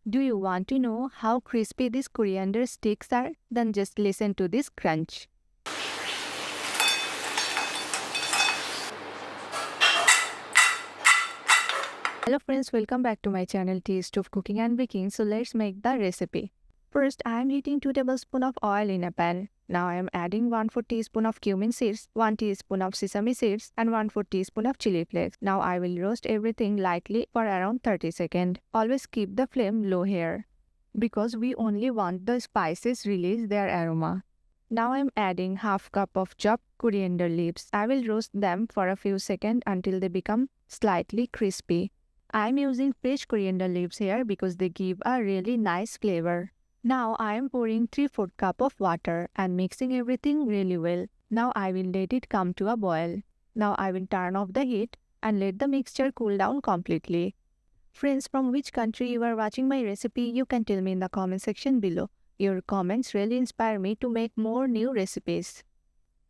Do you want to know how crispy these coriander sticks are? Then just listen to this crunch. Hello friends, welcome back to my channel Taste of Cooking and Baking. So let's make the recipe. First, I am heating 2 tablespoons of oil in a pan. Now I am adding 1/4 teaspoon of cumin seeds, 1 teaspoon of sesame seeds and 1/4 teaspoon of chili flakes. Now I will roast everything lightly for around 30 seconds. Always keep the flame low here, because we only want the spices release their aroma. Now I am adding half cup of chopped coriander leaves. I will roast them for a few seconds until they become slightly crispy. I am using fresh coriander leaves here because they give a really nice flavor. Now I am pouring 3/4 cup of water and mixing everything really well. Now I will let it come to a boil. Now I will turn off the heat and let the mixture cool down completely. Friends, from which country you are watching my recipe, you can tell me in the comment section below. Your comments really inspire me to make more new recipes.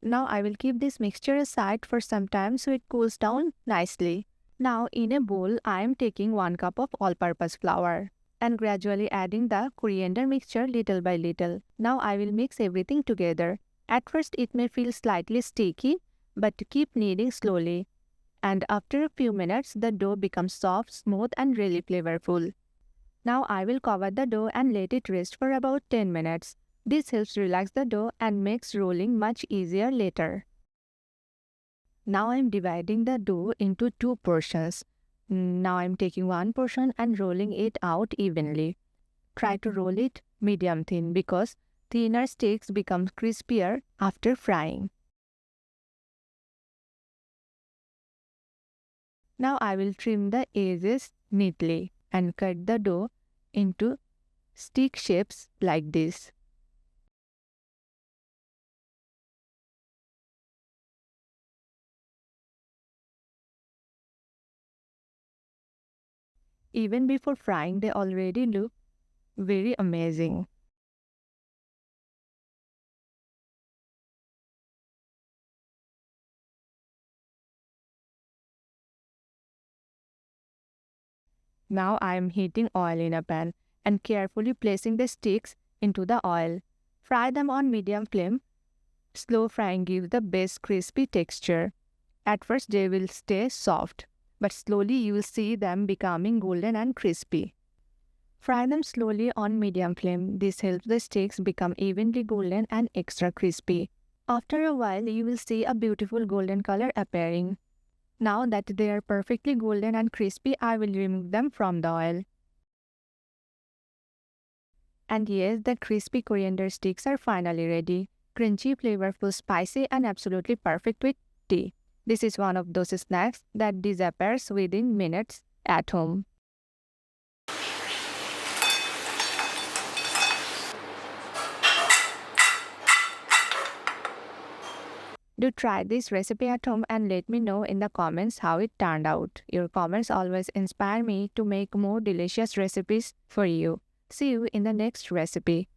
Now I will keep this mixture aside for some time so it cools down nicely. Now in a bowl, I am taking 1 cup of all-purpose flour and gradually adding the coriander mixture little by little. Now I will mix everything together. At first it may feel slightly sticky, but keep kneading slowly. And after a few minutes, the dough becomes soft, smooth and really flavorful. Now I will cover the dough and let it rest for about 10 minutes. This helps relax the dough and makes rolling much easier later. Now I am dividing the dough into 2 portions. Now I am taking 1 portion and rolling it out evenly. Try to roll it medium thin because thinner sticks become crispier after frying. Now I will trim the edges neatly and cut the dough into stick shapes like this. Even before frying, they already look very amazing. Now I am heating oil in a pan and carefully placing the sticks into the oil. Fry them on medium flame. Slow frying gives the best crispy texture. At first they will stay soft, but slowly you will see them becoming golden and crispy. Fry them slowly on medium flame. This helps the sticks become evenly golden and extra crispy. After a while, you will see a beautiful golden color appearing. Now that they are perfectly golden and crispy, I will remove them from the oil. And yes, the crispy coriander sticks are finally ready. Crunchy, flavorful, spicy and absolutely perfect with tea. This is one of those snacks that disappears within minutes at home. Do try this recipe at home and let me know in the comments how it turned out. Your comments always inspire me to make more delicious recipes for you. See you in the next recipe.